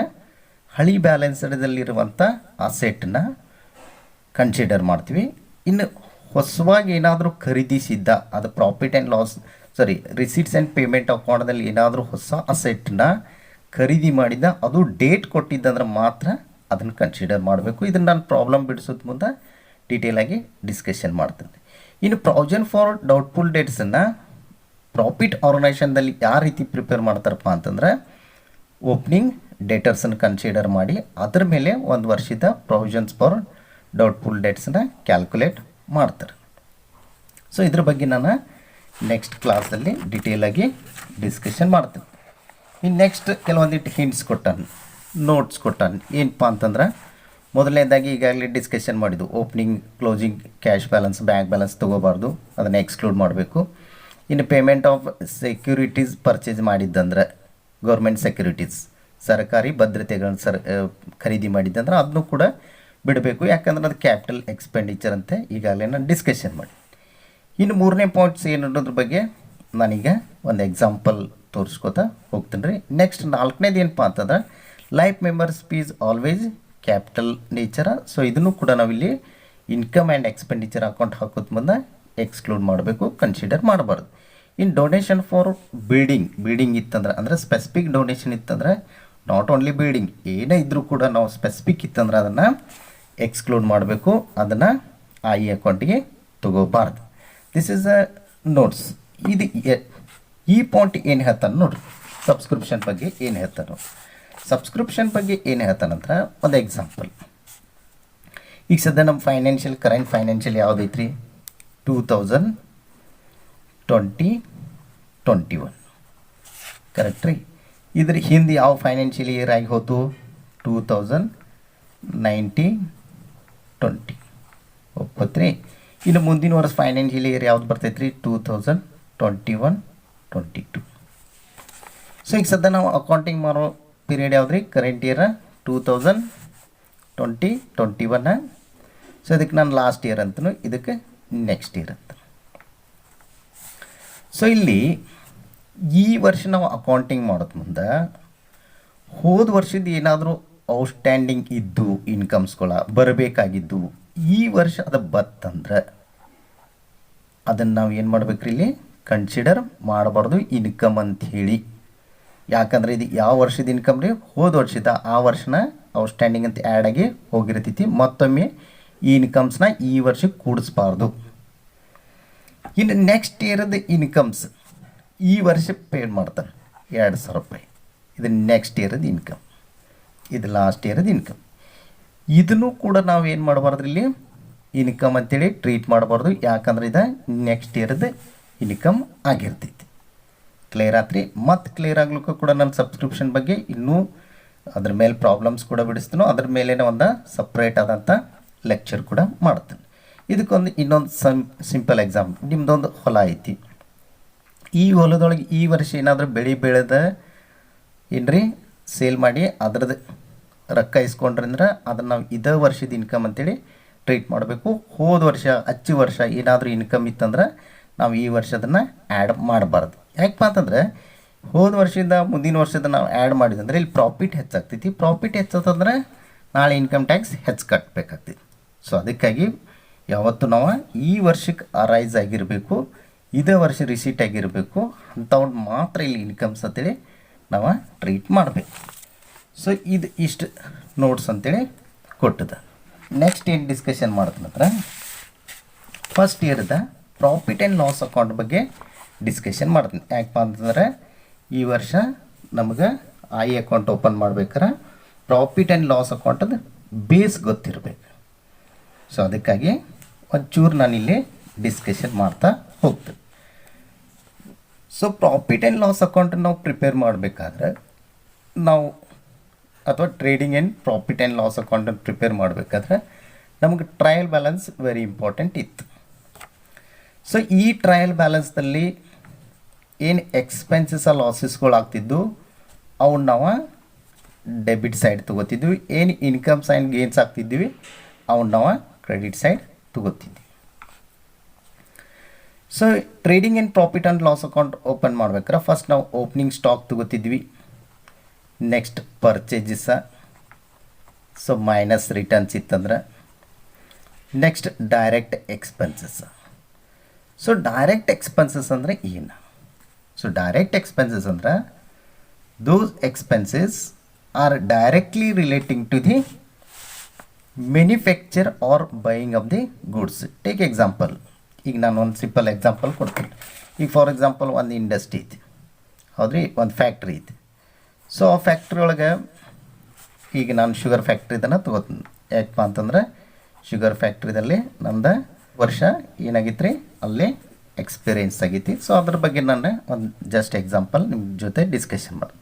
ಹಳಿ ಬ್ಯಾಲೆನ್ಸ್ದಲ್ಲಿರುವಂಥ ಅಸೆಟ್ನ ಕನ್ಸಿಡರ್ ಮಾಡ್ತೀವಿ. ಇನ್ನು ಹೊಸವಾಗಿ ಏನಾದರೂ ಖರೀದಿಸಿದ್ದ ಅದು profit and loss receipts and payment ಅಕೌಂಟ್ದಲ್ಲಿ ಏನಾದರೂ ಹೊಸ ಅಸೆಟ್ನ ಖರೀದಿ ಮಾಡಿದ್ದ ಅದು ಡೇಟ್ ಕೊಟ್ಟಿದ್ದಂದ್ರೆ ಮಾತ್ರ ಅದನ್ನು ಕನ್ಸಿಡರ್ ಮಾಡಬೇಕು. ಇದನ್ನು ನಾನು ಪ್ರಾಬ್ಲಮ್ ಬಿಡಿಸೋದು ಮುಂದೆ ಡೀಟೇಲಾಗಿ ಡಿಸ್ಕಷನ್ ಮಾಡ್ತೇನೆ. ಇನ್ನು ಪ್ರಾವಿಷನ್ ಫಾರ್ ಡೌಟ್ಫುಲ್ ಡೇಟ್ಸನ್ನು ಪ್ರಾಫಿಟ್ ಆರ್ಗನೈಸೇಷನ್ದಲ್ಲಿ ಯಾವ ರೀತಿ ಪ್ರಿಪೇರ್ ಮಾಡ್ತಾರಪ್ಪ ಅಂತಂದ್ರೆ ಓಪನಿಂಗ್ ಡೇಟರ್ಸನ್ನು ಕನ್ಸಿಡರ್ ಮಾಡಿ ಅದರ ಮೇಲೆ ಒಂದು ವರ್ಷದ ಪ್ರಾವಿಷನ್ಸ್ ಫಾರ್ ಡೌಟ್ಫುಲ್ ಡೇಟ್ಸನ್ನು ಕ್ಯಾಲ್ಕುಲೇಟ್ ಮಾಡ್ತಾರೆ. ಸೊ ಇದ್ರ ಬಗ್ಗೆ ನಾನು ನೆಕ್ಸ್ಟ್ ಕ್ಲಾಸಲ್ಲಿ ಡೀಟೇಲಾಗಿ ಡಿಸ್ಕಷನ್ ಮಾಡ್ತೀನಿ. ಇನ್ನು ನೆಕ್ಸ್ಟ್ ಕೆಲವೊಂದಿಟ್ಟು ಹಿಂಟ್ಸ್ ಕೊಟ್ಟಾನೆ, ನೋಟ್ಸ್ ಕೊಟ್ಟಾನೆ. ಏನಪ್ಪ ಅಂತಂದ್ರೆ ಮೊದಲನೇದಾಗಿ ಈಗಾಗಲೇ ಡಿಸ್ಕಷನ್ ಮಾಡಿದ್ದು opening closing cash balance bank balance ತೊಗೋಬಾರ್ದು, ಅದನ್ನು ಎಕ್ಸ್ಕ್ಲೂಡ್ ಮಾಡಬೇಕು. ಇನ್ನು ಪೇಮೆಂಟ್ ಆಫ್ ಸೆಕ್ಯೂರಿಟೀಸ್ ಪರ್ಚೇಸ್ ಮಾಡಿದ್ದಂದ್ರೆ ಗೌರ್ಮೆಂಟ್ ಸೆಕ್ಯೂರಿಟೀಸ್ ಸರ್ಕಾರಿ ಭದ್ರತೆಗಳನ್ನು ಖರೀದಿ ಮಾಡಿದ್ದಂದ್ರೆ ಅದನ್ನು ಕೂಡ ಬಿಡಬೇಕು, ಯಾಕಂದ್ರೆ ಅದು ಕ್ಯಾಪಿಟಲ್ ಎಕ್ಸ್ಪೆಂಡಿಚರ್ ಅಂತ ಈಗಾಗಲೇ ನಾನು ಡಿಸ್ಕಷನ್ ಮಾಡಿ. ಇನ್ನು ಮೂರನೇ ಪಾಯಿಂಟ್ಸ್ ಏನು ಅನ್ನೋದ್ರ ಬಗ್ಗೆ ನಾನೀಗ ಒಂದು ಎಕ್ಸಾಂಪಲ್ ತೋರಿಸ್ಕೋತಾ ಹೋಗ್ತೀನಿ ರೀ. ನೆಕ್ಸ್ಟ್ ನಾಲ್ಕನೇದು ಏನಪ್ಪ ಅಂತಂದ್ರೆ life members fees always capital nature. So ಇದನ್ನು ಕೂಡ ನಾವಿಲ್ಲಿ ಇನ್ಕಮ್ ಆ್ಯಂಡ್ ಎಕ್ಸ್ಪೆಂಡಿಚರ್ ಅಕೌಂಟ್ ಹಾಕೋದು ಮುಂದೆ ಎಕ್ಸ್ಕ್ಲೂಡ್ ಮಾಡಬೇಕು, ಕನ್ಸಿಡರ್ ಮಾಡಬಾರ್ದು. ಇನ್ನು ಡೊನೇಷನ್ ಫಾರ್ ಬಿಲ್ಡಿಂಗ್ ಇತ್ತಂದ್ರೆ ಅಂದರೆ ಸ್ಪೆಸಿಫಿಕ್ ಡೊನೇಷನ್ ಇತ್ತಂದ್ರೆ ನಾಟ್ ಓನ್ಲಿ ಬಿಲ್ಡಿಂಗ್ ಏನೇ ಇದ್ದರೂ ಕೂಡ ನಾವು ಸ್ಪೆಸಿಫಿಕ್ ಇತ್ತಂದ್ರೆ ಅದನ್ನು ಎಕ್ಸ್ಕ್ಲೂಡ್ ಮಾಡಬೇಕು, ಅದನ್ನು ಆ ಈ ಅಕೌಂಟಿಗೆ ತಗೋಬಾರ್ದು. This is a notes. ಇದು ಈ ಪಾಯಿಂಟ್ ಏನು ಹೇಳ್ತಾನೆ ನೋಡ್ರಿ, ಸಬ್ಸ್ಕ್ರಿಪ್ಷನ್ ಬಗ್ಗೆ ಏನು ಹೇಳ್ತಾನೆ. ಸಬ್ಸ್ಕ್ರಿಪ್ಷನ್ ಬಗ್ಗೆ ಏನು ಹೇಳ್ತಾನಂದ್ರೆ ಒಂದು ಎಕ್ಸಾಂಪಲ್. ಈಗ ಸದ್ಯ ನಮ್ಮ ಕರೆಂಟ್ ಫೈನಾನ್ಷಿಯಲ್ ಯಾವುದೈತ್ರಿ 2020-21 ಕರೆಕ್ಟ್ ರೀ. ಇದ್ರ ಹಿಂದೆ ಯಾವ ಫೈನಾನ್ಷಿಯಲ್ ಇಯರ್ ಆಗಿ ಹೋತು 2019-20 ಒಪ್ಪತ್ರಿ. ಇನ್ನು ಮುಂದಿನ ವರ್ಷ ಫೈನಾನ್ಷಿಯಲ್ ಇಯರ್ ಯಾವ್ದು ಬರ್ತೈತ್ರಿ 2021-22. ಸೊ ಈಗ ಸದ್ಯ ನಾವು ಅಕೌಂಟಿಂಗ್ ಮಾಡೋ ಪೀರಿಯಡ್ ಯಾವ್ದು ರೀ ಕರೆಂಟ್ ಇಯರ್ 2020-21. ಸೊ ಇದಕ್ಕೆ ನಾನು ಲಾಸ್ಟ್ ಇಯರ್ ಅಂತಲೂ ಇದಕ್ಕೆ ನೆಕ್ಸ್ಟ್ ಇಯರ್ ಅಂತ. ಸೊ ಇಲ್ಲಿ ಈ ವರ್ಷ ನಾವು ಅಕೌಂಟಿಂಗ್ ಮಾಡೋದು ಮುಂದೆ ಹೋದ ವರ್ಷದ ಏನಾದರೂ ಔಟ್ಸ್ಟ್ಯಾಂಡಿಂಗ್ ಇದ್ದು ಇನ್ಕಮ್ಸ್ಗಳ ಬರಬೇಕಾಗಿದ್ದು ಈ ವರ್ಷ ಅದು ಬತ್ತಂದ್ರೆ ಅದನ್ನು ನಾವು ಏನು ಮಾಡ್ಬೇಕ್ರಿ ಇಲ್ಲಿ ಕನ್ಸಿಡರ್ ಮಾಡಬಾರ್ದು ಇನ್ಕಮ್ ಅಂಥೇಳಿ. ಯಾಕಂದರೆ ಇದು ಯಾವ ವರ್ಷದ ಇನ್ಕಮ್ ರೀ ಹೋದ ವರ್ಷದ ಆ ವರ್ಷನ ಔಟ್ಸ್ಟ್ಯಾಂಡಿಂಗ್ ಅಂತ ಆ್ಯಡ್ ಆಗಿ ಹೋಗಿರ್ತೈತಿ. ಮತ್ತೊಮ್ಮೆ ಈ ಇನ್ಕಮ್ಸ್ನ ಈ ವರ್ಷಕ್ಕೆ ಕೂಡಿಸ್ಬಾರ್ದು. ಇನ್ನು ನೆಕ್ಸ್ಟ್ ಇಯರ್ದು ಇನ್ಕಮ್ಸ್ ಈ ವರ್ಷ ಪೇಡ್ ಮಾಡ್ತಾನೆ 2,000 ರೂಪಾಯಿ. ಇದು ನೆಕ್ಸ್ಟ್ ಇಯರ್ದು ಇನ್ಕಮ್, ಇದು ಲಾಸ್ಟ್ ಇಯರ್ದು ಇನ್ಕಮ್. ಇದನ್ನು ಕೂಡ ನಾವು ಏನು ಮಾಡಬಾರ್ದು ಇಲ್ಲಿ ಇನ್ಕಮ್ ಅಂತೇಳಿ ಟ್ರೀಟ್ ಮಾಡಬಾರ್ದು, ಯಾಕಂದ್ರೆ ಇದು ನೆಕ್ಸ್ಟ್ ಇಯರ್ದು ಇನ್ಕಮ್ ಆಗಿರ್ತೈತಿ. ಕ್ಲಿಯರ್ ಆತ್ರಿ. ಮತ್ತು ಕ್ಲಿಯರ್ ಆಗ್ಲಿಕ್ಕೂ ಕೂಡ ನಾನು ಸಬ್ಸ್ಕ್ರಿಪ್ಷನ್ ಬಗ್ಗೆ ಇನ್ನೂ ಅದ್ರ ಮೇಲೆ ಪ್ರಾಬ್ಲಮ್ಸ್ ಕೂಡ ಬಿಡಿಸ್ತೀನೋ, ಅದ್ರ ಮೇಲೇ ಒಂದು ಸಪ್ರೇಟ್ ಆದಂಥ ಲೆಕ್ಚರ್ ಕೂಡ ಮಾಡ್ತೇನೆ. ಇದಕ್ಕೊಂದು ಇನ್ನೊಂದು ಸಿಂಪಲ್ ಎಕ್ಸಾಂಪಲ್. ನಿಮ್ಮದೊಂದು ಹೊಲ ಐತಿ, ಈ ಹೊಲದೊಳಗೆ ಈ ವರ್ಷ ಏನಾದರೂ ಬೆಳೆದ ಏನ್ರಿ ಸೇಲ್ ಮಾಡಿ ಅದ್ರದ್ದು ರೊಕ್ಕ ಇಸ್ಕೊಂಡ್ರಂದ್ರೆ ಅದನ್ನು ನಾವು ಇದೇ ವರ್ಷದ ಇನ್ಕಮ್ ಅಂತೇಳಿ ಟ್ರೀಟ್ ಮಾಡಬೇಕು. ಹೋದ ವರ್ಷ ಹಚ್ಚಿ ವರ್ಷ ಏನಾದರೂ ಇನ್ಕಮ್ ಇತ್ತಂದ್ರೆ ನಾವು ಈ ವರ್ಷದನ್ನು ಆ್ಯಡ್ ಮಾಡಬಾರ್ದು. ಯಾಕಪ್ಪ ಅಂತಂದರೆ ಹೋದ ವರ್ಷದಿಂದ ಮುಂದಿನ ವರ್ಷದ ನಾವು ಆ್ಯಡ್ ಮಾಡಿದಂದ್ರೆ ಇಲ್ಲಿ ಪ್ರಾಫಿಟ್ ಹೆಚ್ಚಾಗ್ತೈತಿ. ಪ್ರಾಫಿಟ್ ಹೆಚ್ಚತ್ತಂದ್ರೆ ನಾಳೆ ಇನ್ಕಮ್ ಟ್ಯಾಕ್ಸ್ ಹೆಚ್ಚು ಕಟ್ಟಬೇಕಾಗ್ತೈತಿ. ಸೊ ಅದಕ್ಕಾಗಿ ಯಾವತ್ತು ನಾವು ಈ ವರ್ಷಕ್ಕೆ ಅರೈಸ್ ಆಗಿರಬೇಕು, ಇದೇ ವರ್ಷ ರಿಸೀಟ್ ಆಗಿರಬೇಕು, ಅಂಥವ್ರು ಮಾತ್ರ ಇಲ್ಲಿ ಇನ್ಕಮ್ಸ್ ಅಂತೇಳಿ ನಾವು ಟ್ರೀಟ್ ಮಾಡಬೇಕು. ಸೊ ಇದು ಇಷ್ಟು ನೋಟ್ಸ್ ಅಂತೇಳಿ ಕೊಟ್ಟದ. ನೆಕ್ಸ್ಟ್ ಏನು ಡಿಸ್ಕಷನ್ ಮಾಡ್ತಾನಂದ್ರೆ ಫಸ್ಟ್ ಇಯರ್ದ ಪ್ರಾಫಿಟ್ ಆ್ಯಂಡ್ ಲಾಸ್ ಅಕೌಂಟ್ ಬಗ್ಗೆ ಡಿಸ್ಕಷನ್ ಮಾಡ್ತೀನಿ. ಯಾಕಪ್ಪ ಅಂತಂದರೆ ಈ ವರ್ಷ ನಮಗೆ ಐ ಅಕೌಂಟ್ ಓಪನ್ ಮಾಡ್ಬೇಕಾರೆ ಪ್ರಾಫಿಟ್ ಆ್ಯಂಡ್ ಲಾಸ್ ಅಕೌಂಟದ ಬೇಸ್ ಗೊತ್ತಿರಬೇಕು. ಸೊ ಅದಕ್ಕಾಗಿ ಒಂಚೂರು ನಾನಿಲ್ಲಿ ಡಿಸ್ಕಷನ್ ಮಾಡ್ತಾ ಹೋಗ್ತೀನಿ. ಸೊ ಪ್ರಾಫಿಟ್ ಆ್ಯಂಡ್ ಲಾಸ್ ಅಕೌಂಟನ್ನು ನಾವು ಪ್ರಿಪೇರ್ ಮಾಡಬೇಕಾದ್ರೆ ನಾವು ಅಥವಾ trading and profit and loss ಅಕೌಂಟನ್ನು ಪ್ರಿಪೇರ್ ಮಾಡಬೇಕಾದ್ರೆ ನಮಗೆ ಟ್ರಯಲ್ ಬ್ಯಾಲೆನ್ಸ್ ವೆರಿ ಇಂಪಾರ್ಟೆಂಟ್ ಇತ್ತು. ಸೊ ಈ ಟ್ರಯಲ್ ಬ್ಯಾಲೆನ್ಸ್ದಲ್ಲಿ ಏನು ಎಕ್ಸ್ಪೆನ್ಸಸ್ ಲಾಸಸ್ಗಳು ಆಗ್ತಿದ್ದು ಅವನ್ನ ನಾವು ಡೆಬಿಟ್ ಸೈಡ್ ತೊಗೋತಿದ್ವಿ. ಏನು ಇನ್ಕಮ್ಸ್ ಆ್ಯಂಡ್ ಗೇನ್ಸ್ ಆಗ್ತಿದ್ವಿ ಅವನ್ನ ನಾವು ಕ್ರೆಡಿಟ್ ಸೈಡ್ ತೊಗೋತಿದ್ವಿ. So trading and profit and loss account open ಮಾಡ್ಬೇಕಾರೆ ಫಸ್ಟ್ ನಾವು ಓಪನಿಂಗ್ ಸ್ಟಾಕ್ ತೊಗೋತಿದ್ವಿ, next purchases, so minus returns ಇತ್ತಂದ್ರೆ next direct expenses. So direct expenses ಅಂದರೆ ಏನು? ಸೊ ಡೈರೆಕ್ಟ್ ಎಕ್ಸ್ಪೆನ್ಸಸ್ ಅಂದ್ರೆ those expenses are directly relating to the manufacture or buying of the goods. Take example. ಈಗ ನಾನು ಒಂದು simple example ಕೊಡ್ತೀನಿ. ಈಗ for example ಒಂದು ಇಂಡಸ್ಟ್ರಿ ಐತಿ, ಹೌದ್ರಿ, ಒಂದು ಫ್ಯಾಕ್ಟ್ರಿ ಐತಿ. ಸೊ ಆ ಫ್ಯಾಕ್ಟ್ರಿ ಒಳಗೆ ಈಗ ನಾನು ಶುಗರ್ ಫ್ಯಾಕ್ಟ್ರಿದನ್ನು ತೊಗೋತೀನಿ. ಯಾಕಪ್ಪ ಅಂತಂದ್ರೆ ಶುಗರ್ ಫ್ಯಾಕ್ಟ್ರಿದಲ್ಲಿ ನಮ್ದು ವರ್ಷ ಏನಾಗಿತ್ತು ರೀ, ಅಲ್ಲಿ ಎಕ್ಸ್ಪೀರಿಯೆನ್ಸ್ ಆಗೈತಿ. ಸೊ ಅದ್ರ ಬಗ್ಗೆ ನಾನು ಒಂದು ಜಸ್ಟ್ ಎಕ್ಸಾಂಪಲ್ ನಿಮ್ಮ ಜೊತೆ ಡಿಸ್ಕಷನ್ ಮಾಡಿ.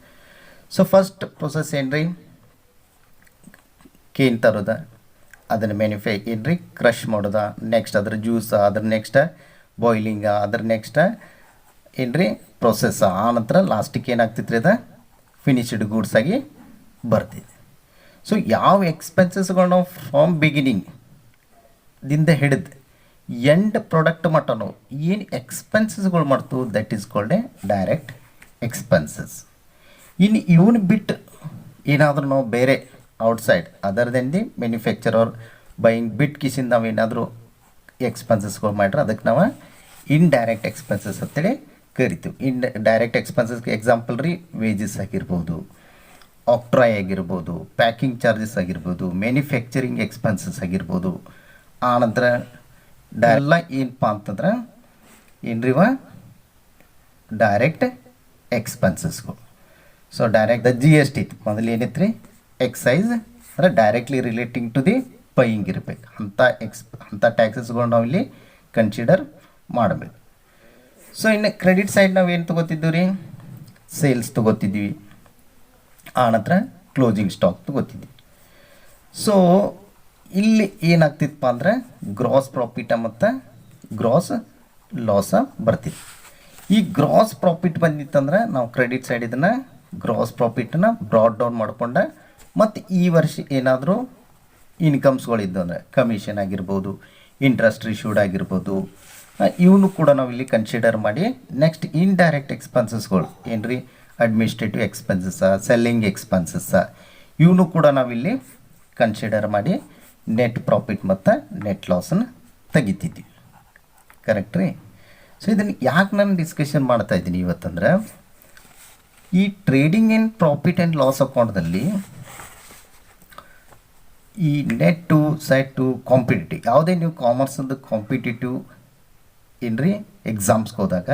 ಸೊ ಫಸ್ಟ್ ಪ್ರೊಸೆಸ್ ಏನು ರೀ, ಕೇನ್ ತರೋದ, ಅದನ್ನು ಏನು ರೀ ಕ್ರಷ್ ಮಾಡೋದ, ನೆಕ್ಸ್ಟ್ ಅದ್ರ ಜ್ಯೂಸ, ಅದ್ರ ನೆಕ್ಸ್ಟ್ ಬಾಯ್ಲಿಂಗ, ಅದ್ರ ನೆಕ್ಸ್ಟ್ ಏನು ರೀ ಪ್ರೊಸೆಸ್. ಆ ನಂತರ ಲಾಸ್ಟಿಗೆ ಏನಾಗ್ತಿತ್ತು ರೀ, ಅದು ಫಿನಿಶ್ಡ್ ಗೂಡ್ಸ್ ಆಗಿ ಬರ್ತಿದೆ. ಸೊ ಯಾವ ಎಕ್ಸ್ಪೆನ್ಸಸ್ಗಳು ನಾವು ಫ್ರಾಮ್ ಬಿಗಿನಿಂಗ್ ದಿಂದ ಹಿಡಿದು ಎಂಡ್ ಪ್ರಾಡಕ್ಟ್ ಮಟ್ಟನು ಏನು ಎಕ್ಸ್ಪೆನ್ಸಸ್ಗಳು ಮಾಡ್ತು, that is called a direct expenses. ಇನ್ನು ಇವನು ಬಿಟ್ಟು ಏನಾದರೂ ನಾವು ಬೇರೆ outside other than the manufacture or buying ಬಿಟ್ ಕಿಸಿಂದ ನಾವು ಏನಾದರೂ ಎಕ್ಸ್ಪೆನ್ಸಸ್ಗಳು ಮಾಡ್ರೆ ಅದಕ್ಕೆ ನಾವು ಇನ್ಡೈರೆಕ್ಟ್ ಎಕ್ಸ್ಪೆನ್ಸಸ್ ಅಂತೇಳಿ ಕರಿತೀವಿ. ಡೈರೆಕ್ಟ್ ಎಕ್ಸ್ಪೆನ್ಸಸ್ಗೆ ಎಕ್ಸಾಂಪಲ್ ರೀ ವೇಜಸ್ ಆಗಿರ್ಬೋದು, ಆಕ್ಟ್ರಾಯ್ ಆಗಿರ್ಬೋದು, ಪ್ಯಾಕಿಂಗ್ ಚಾರ್ಜಸ್ ಆಗಿರ್ಬೋದು, ಮ್ಯಾನುಫ್ಯಾಕ್ಚರಿಂಗ್ ಎಕ್ಸ್ಪೆನ್ಸಸ್ ಆಗಿರ್ಬೋದು. ಆನಂತರ ಎಲ್ಲ ಏನಪ್ಪ ಅಂತಂದ್ರೆ ಏನ್ರಿವ ಡೈರೆಕ್ಟ್ ಎಕ್ಸ್ಪೆನ್ಸಸ್ಗಳು. So direct G S T ಮೊದಲು ಏನಿತ್ತು ರೀ ಎಕ್ಸೈಸ್, ಅಂದರೆ directly relating to the paying ಇರಬೇಕು. ಅಂಥ ಟ್ಯಾಕ್ಸಸ್ಗಳು ನಾವು ಇಲ್ಲಿ ಕನ್ಸಿಡರ್ ಮಾಡಬೇಕು. ಸೊ ಇನ್ನು ಕ್ರೆಡಿಟ್ ಸೈಡ್ ನಾವು ಏನು ತೊಗೋತಿದ್ದೀವಿ ರೀ, ಸೇಲ್ಸ್ ತೊಗೋತಿದ್ವಿ, ಆನಂತರ ಕ್ಲೋಸಿಂಗ್ ಸ್ಟಾಕ್ ತೊಗೋತಿದ್ವಿ. ಸೊ ಇಲ್ಲಿ ಏನಾಗ್ತಿತ್ತಪ್ಪ ಅಂದರೆ ಗ್ರಾಸ್ ಪ್ರಾಫಿಟ ಮತ್ತು ಗ್ರಾಸ್ ಲಾಸ ಬರ್ತಿತ್ತು. ಈ ಗ್ರಾಸ್ ಪ್ರಾಫಿಟ್ ಬಂದಿತ್ತಂದ್ರೆ ನಾವು ಕ್ರೆಡಿಟ್ ಸೈಡ್ ಇದನ್ನು ಗ್ರಾಸ್ ಪ್ರಾಫಿಟನ್ನ ಬ್ರಾಡ್ ಡೌನ್ ಮಾಡ್ಕೊಂಡ, ಮತ್ತು ಈ ವರ್ಷ ಏನಾದರೂ ಇನ್ಕಮ್ಸ್ಗಳಿದ್ದು ಅಂದರೆ ಕಮಿಷನ್ ಆಗಿರ್ಬೋದು, ಇಂಟ್ರೆಸ್ಟ್ ರಿಶ್ಯೂಡ್ ಆಗಿರ್ಬೋದು, ಇವನು ಕೂಡ ನಾವು ಇಲ್ಲಿ ಕನ್ಸಿಡರ್ ಮಾಡಿ ನೆಕ್ಸ್ಟ್ ಇನ್ಡೈರೆಕ್ಟ್ ಎಕ್ಸ್ಪೆನ್ಸಸ್ಗಳು ಏನು ರೀ, ಅಡ್ಮಿನಿಸ್ಟ್ರೇಟಿವ್ ಎಕ್ಸ್ಪೆನ್ಸಸ್ಸ, ಸೆಲ್ಲಿಂಗ್ ಎಕ್ಸ್ಪೆನ್ಸಸ್ಸ, ಇವನು ಕೂಡ ನಾವಿಲ್ಲಿ ಕನ್ಸಿಡರ್ ಮಾಡಿ ನೆಟ್ ಪ್ರಾಫಿಟ್ ಮತ್ತು ನೆಟ್ ಲಾಸನ್ನು ತೆಗಿತಿದ್ವಿ. ಕರೆಕ್ಟ್ ರೀ? ಸೊ ಇದನ್ನು ಯಾಕೆ ನಾನು ಡಿಸ್ಕಷನ್ ಮಾಡ್ತಾ ಇದ್ದೀನಿ ಇವತ್ತಂದ್ರೆ, ಈ trading and profit and loss ಅಕೌಂಟ್ದಲ್ಲಿ ಈ net two side to competitive, ಯಾವುದೇ ನೀವು ಕಾಮರ್ಸದ್ದು ಕಾಂಪಿಟೇಟಿವ್ ಏನು ರೀ ಎಕ್ಸಾಮ್ಸ್ಗೆ ಹೋದಾಗ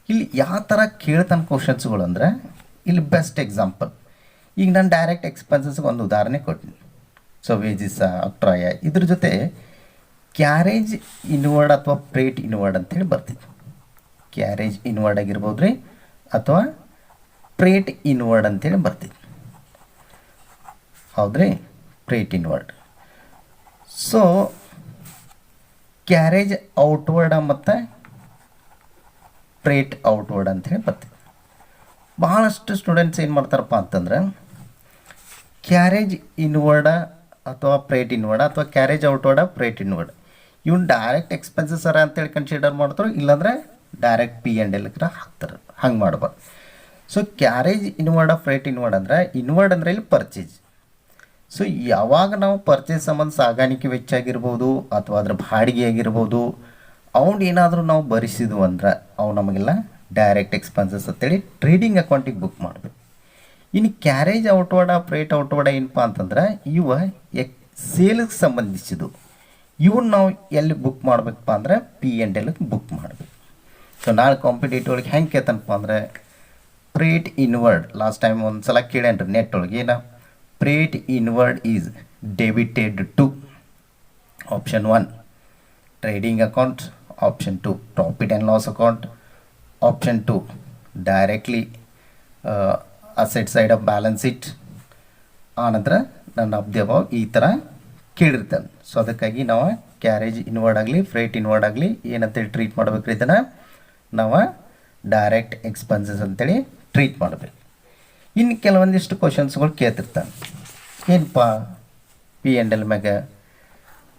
ಇಲ್ಲಿ ಯಾವ ಥರ ಕೇಳ್ತಾನೆ ಕ್ವಶನ್ಸ್ಗಳು ಅಂದರೆ, ಇಲ್ಲಿ ಬೆಸ್ಟ್ ಎಕ್ಸಾಂಪಲ್. ಈಗ ನಾನು ಡೈರೆಕ್ಟ್ ಎಕ್ಸ್ಪೆನ್ಸಸ್ಗೆ ಒಂದು ಉದಾಹರಣೆ ಕೊಟ್ಟಿನಿ. ಸೊ ವೇಜಿಸ, ಅಕ್ಟ್ರಾಯ, ಇದ್ರ ಜೊತೆ ಕ್ಯಾರೇಜ್ ಇನ್ವರ್ಡ್ ಅಥವಾ ಪ್ರೇಟ್ ಇನ್ವರ್ಡ್ ಅಂತೇಳಿ ಬರ್ತಿತ್ತು. ಕ್ಯಾರೇಜ್ ಇನ್ವರ್ಡ್ ಆಗಿರ್ಬೋದು ರೀ, ಅಥವಾ ಪ್ರೇಟ್ ಇನ್ವರ್ಡ್ ಅಂತೇಳಿ ಬರ್ತಿತ್ತು. ಹೌದ್ರಿ, ಪ್ರೇಟ್ ಇನ್ವರ್ಡ್. ಸೊ ಕ್ಯಾರೇಜ್ ಔಟ್ವರ್ಡ ಮತ್ತು ಪ್ರೇಟ್ ಔಟ್ವರ್ಡ್ ಅಂಥೇಳಿ ಬರ್ತಿತ್ತು. ಭಾಳಷ್ಟು ಸ್ಟೂಡೆಂಟ್ಸ್ ಏನು ಮಾಡ್ತಾರಪ್ಪ ಅಂತಂದ್ರೆ, ಕ್ಯಾರೇಜ್ ಇನ್ವರ್ಡ ಅಥವಾ ಪ್ರೇಟ್ ಇನ್ವರ್ಡ ಅಥವಾ ಕ್ಯಾರೇಜ್ ಔಟ್ವರ್ಡ ಪ್ರೇಟ್ ಇನ್ವರ್ಡ್ ಇವನು ಡೈರೆಕ್ಟ್ ಎಕ್ಸ್ಪೆನ್ಸಸ್ ಅರ ಅಂತೇಳಿ ಕನ್ಸಿಡರ್ ಮಾಡ್ತಾರೆ, ಇಲ್ಲಾಂದರೆ ಡೈರೆಕ್ಟ್ ಪಿ ಆ್ಯಂಡ್ ಎಲ್ಗೆ ಹಾಕ್ತಾರೆ. ಹಂಗೆ ಮಾಡ್ಬಾರ್ದು. ಸೊ ಕ್ಯಾರೇಜ್ ಇನ್ವರ್ಡ ಪ್ರೇಟ್ ಇನ್ವರ್ಡ್ ಅಂದರೆ, ಇನ್ವರ್ಡ್ ಅಂದರೆ ಇಲ್ಲಿ ಪರ್ಚೇಸ್. ಸೊ ಯಾವಾಗ ನಾವು ಪರ್ಚೇಸ್ ಸಂಬಂಧ ಸಾಗಾಣಿಕೆ ವೆಚ್ಚ ಆಗಿರ್ಬೋದು ಅಥವಾ ಅದ್ರ ಬಾಡಿಗೆ ಆಗಿರ್ಬೋದು, ಅವ್ನು ಏನಾದರೂ ನಾವು ಭರಿಸಿದ್ವು ಅಂದ್ರೆ ಅವು ನಮಗೆಲ್ಲ ಡೈರೆಕ್ಟ್ ಎಕ್ಸ್ಪೆನ್ಸಸ್ ಅಂತೇಳಿ ಟ್ರೇಡಿಂಗ್ ಅಕೌಂಟಿಗೆ ಬುಕ್ ಮಾಡಬೇಕು. ಇನ್ನು ಕ್ಯಾರೇಜ್ ಔಟ್ವರ್ಡ ಪ್ರೇಟ್ ಔಟ್ವರ್ಡ ಏನಪ್ಪ ಅಂತಂದ್ರೆ, ಇವ ಸೇಲ್ಗೆ ಸಂಬಂಧಿಸಿದ್ದು. ಇವನ್ನ ನಾವು ಎಲ್ಲಿ ಬುಕ್ ಮಾಡಬೇಕಪ್ಪ ಅಂದರೆ ಪಿ ಆ್ಯಂಡ್ ಎಲ್ಗೆ ಬುಕ್ ಮಾಡಬೇಕು. ಸೊ ನಾಳೆ ಕಾಂಪಿಟೇಟಿವ್ ಒಳಗೆ ಹೆಂಗೆ ಕೇಳ್ತಾನಪ್ಪ ಅಂದರೆ, ಪ್ರೇಟ್ ಇನ್ವರ್ಡ್ ಲಾಸ್ಟ್ ಟೈಮ್ ಒಂದು ಸಲ ಕೇಳೇನ್ರಿ ನೆಟ್ ಒಳಗೆ, ಏನ freight inward is debited to option 1 trading account, option 2 profit and loss account, option 2 directly asset side of balance sheet. ಆನಂತರ ನನ್ನ ಅಬ್ದೇವ ಈ ಥರ ಕೇಳಿರ್ತಾನೆ. ಸೊ ಅದಕ್ಕಾಗಿ ನಾವು ಕ್ಯಾರೇಜ್ ಇನ್ವರ್ಡ್ ಆಗಲಿ ಫ್ರೇಟ್ ಇನ್ವರ್ಡ್ ಆಗಲಿ ಏನಂತೇಳಿ ಟ್ರೀಟ್ ಮಾಡ್ಬೇಕ್ರಿ, ಇದನ್ನು ನಾವು ಡೈರೆಕ್ಟ್ ಎಕ್ಸ್ಪೆನ್ಸಸ್ ಅಂತೇಳಿ ಟ್ರೀಟ್ ಮಾಡಬೇಕು. ಇನ್ನು ಕೆಲವೊಂದಿಷ್ಟು ಕ್ವಶನ್ಸ್ಗಳು ಕೇಳ್ತಿರ್ತಾನೆ, ಏನಪ್ಪ ಪಿ ಆ್ಯಂಡ್ ಎಲ್ ಮ್ಯಾಗ.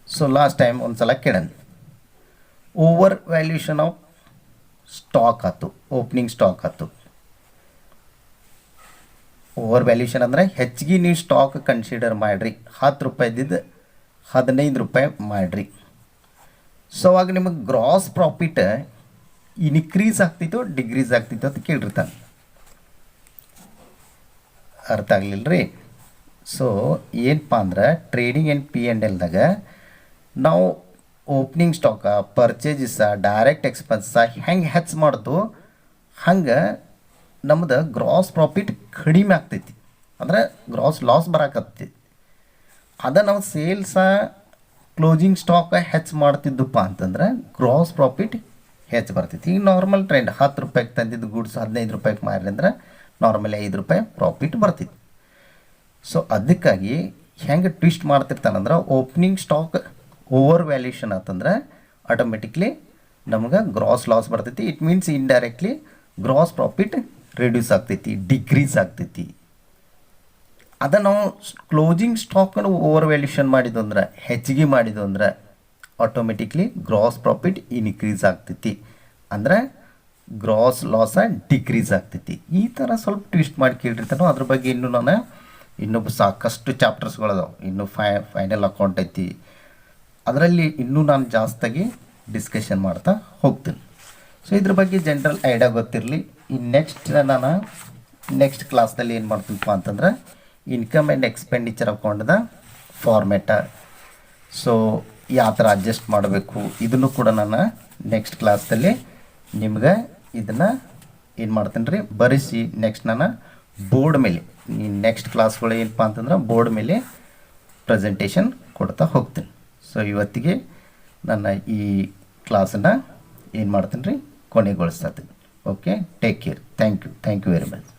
ಸೊ ಲಾಸ್ಟ್ ಟೈಮ್ ಒಂದು ಸಲ ಕೇಳನ್, ಓವರ್ ವ್ಯಾಲ್ಯೂಷನ್ ಆಫ್ ಸ್ಟಾಕ್ ಆಯ್ತು, ಓಪನಿಂಗ್ ಸ್ಟಾಕ್ ಆಯ್ತು. ಓವರ್ ವ್ಯಾಲ್ಯೂಷನ್ ಅಂದರೆ ಹೆಚ್ಚಿಗೆ ನೀವು ಸ್ಟಾಕ್ ಕನ್ಸಿಡರ್ ಮಾಡಿರಿ, 10 ರೂಪಾಯಿದ್ದು 15 ರೂಪಾಯಿ ಮಾಡಿರಿ. ಸೊ ಅವಾಗ ನಿಮಗೆ ಗ್ರಾಸ್ ಪ್ರಾಫಿಟ್ ಇನ್ಕ್ರೀಸ್ ಆಗ್ತಿತ್ತು ಡಿಕ್ರೀಸ್ ಆಗ್ತಿತ್ತು ಅಂತ ಕೇಳಿರ್ತಾನೆ. ಅರ್ಥ ಆಗಲಿಲ್ಲ ರೀ. ಸೊ ಏನಪ್ಪ ಅಂದ್ರೆ ಟ್ರೇಡಿಂಗ್ ಆ್ಯಂಡ್ ಪಿ ಆ್ಯಂಡ್ ಎಲ್ದಾಗ ನಾವು ಓಪ್ನಿಂಗ್ ಸ್ಟಾಕ, ಪರ್ಚೇಸಸ, ಡೈರೆಕ್ಟ್ ಎಕ್ಸ್ಪೆನ್ಸ ಹೆಂಗೆ ಹೆಚ್ಚು ಮಾಡ್ತು ಹಂಗೆ ನಮ್ದು ಗ್ರಾಸ್ ಪ್ರಾಫಿಟ್ ಕಡಿಮೆ ಆಗ್ತೈತಿ, ಅಂದರೆ ಗ್ರಾಸ್ ಲಾಸ್ ಬರಾಕತ್ತೈತಿ. ಅದ ನಾವು ಸೇಲ್ಸ ಕ್ಲೋಸಿಂಗ್ ಸ್ಟಾಕ ಹೆಚ್ಚು ಮಾಡ್ತಿದ್ದಪ್ಪ ಅಂತಂದ್ರೆ ಗ್ರಾಸ್ ಪ್ರಾಫಿಟ್ ಹೆಚ್ಚು ಬರ್ತೈತಿ. ಈಗ ನಾರ್ಮಲ್ ಟ್ರೆಂಡ್ 10 ರೂಪಾಯಿಗೆ ತಂದಿದ್ದು ಗುಡ್ಸ್ 15 ರೂಪಾಯಿಗೆ ಮಾರಿ ಅಂದ್ರೆ ನಾರ್ಮಲಿ 5 ರೂಪಾಯಿ ಪ್ರಾಫಿಟ್ ಬರ್ತೈತಿ. ಸೊ ಅದಕ್ಕಾಗಿ ಹೆಂಗೆ ಟ್ವಿಸ್ಟ್ ಮಾಡ್ತಿರ್ತಾನಂದ್ರೆ ಓಪ್ನಿಂಗ್ ಸ್ಟಾಕ್ ಓವರ್ ವ್ಯಾಲ್ಯೂಷನ್ ಆತಂದ್ರೆ ಆಟೋಮೆಟಿಕ್ಲಿ ನಮ್ಗೆ ಗ್ರಾಸ್ ಲಾಸ್ ಬರ್ತೈತಿ. It means indirectly gross profit reduce ಆಗ್ತೈತಿ, ಡಿಕ್ರೀಸ್ ಆಗ್ತೈತಿ. ಅದ ನಾವು ಕ್ಲೋಸಿಂಗ್ ಸ್ಟಾಕನ್ನು ಓವರ್ ವ್ಯಾಲ್ಯೂಷನ್ ಮಾಡಿದ್ದು ಅಂದ್ರೆ ಹೆಚ್ಚಿಗೆ ಮಾಡಿದ್ದು ಅಂದ್ರೆ ಆಟೋಮೆಟಿಕ್ಲಿ ಗ್ರಾಸ್ ಪ್ರಾಫಿಟ್ ಇನ್ಕ್ರೀಸ್ ಆಗ್ತೈತಿ, ಅಂದರೆ ಗ್ರಾಸ್ ಲಾಸ ಡಿಕ್ರೀಸ್ ಆಗ್ತೈತಿ. ಈ ಥರ ಸ್ವಲ್ಪ ಟ್ವಿಸ್ಟ್ ಮಾಡಿ ಕೇಳಿರ್ತಾನೋ. ಅದ್ರ ಬಗ್ಗೆ ಇನ್ನೂ ನಾನು ಸಾಕಷ್ಟು ಚಾಪ್ಟರ್ಸ್ಗಳದಾವೆ. ಇನ್ನು ಫೈನಲ್ ಅಕೌಂಟ್ ಐತಿ, ಅದರಲ್ಲಿ ಇನ್ನೂ ನಾನು ಜಾಸ್ತಿಯಾಗಿ ಡಿಸ್ಕಷನ್ ಮಾಡ್ತಾ ಹೋಗ್ತೀನಿ. ಸೊ ಇದ್ರ ಬಗ್ಗೆ ಜನರಲ್ ಐಡಿಯಾ ಗೊತ್ತಿರಲಿ. ಇನ್ನು ನಾನು ನೆಕ್ಸ್ಟ್ ಕ್ಲಾಸ್ದಲ್ಲಿ ಏನು ಮಾಡ್ತೀನಪ್ಪ ಅಂತಂದ್ರೆ ಇನ್ಕಮ್ ಆ್ಯಂಡ್ ಎಕ್ಸ್ಪೆಂಡಿಚರ್ ಅಕೌಂಟ್ದ ಫಾರ್ಮೆಟ, ಸೊ ಯಾವ ಥರ ಅಡ್ಜಸ್ಟ್ ಮಾಡಬೇಕು ಇದನ್ನು ಕೂಡ ನಾನು ನೆಕ್ಸ್ಟ್ ಕ್ಲಾಸ್ದಲ್ಲಿ ನಿಮ್ಗೆ ಇದನ್ನು ಏನು ಮಾಡ್ತೀನಿ ರೀ ಬರೆಸಿ ನೆಕ್ಸ್ಟ್ ನಾನು ಬೋರ್ಡ್ ಮೇಲೆ ನೆಕ್ಸ್ಟ್ ಕ್ಲಾಸ್ಗಳು ಏನಪ್ಪ ಅಂತಂದ್ರೆ ಬೋರ್ಡ್ ಮೇಲೆ ಪ್ರೆಸೆಂಟೇಷನ್ ಕೊಡ್ತಾ ಹೋಗ್ತೀನಿ. ಸೊ ಇವತ್ತಿಗೆ ನನ್ನ ಈ ಕ್ಲಾಸನ್ನು ಏನು ಮಾಡ್ತೀನಿ ರೀ ಕೊನೆಗೊಳಿಸ್ತಾ ಇದ್ದೀನಿ. Okay, take care. Thank you very much.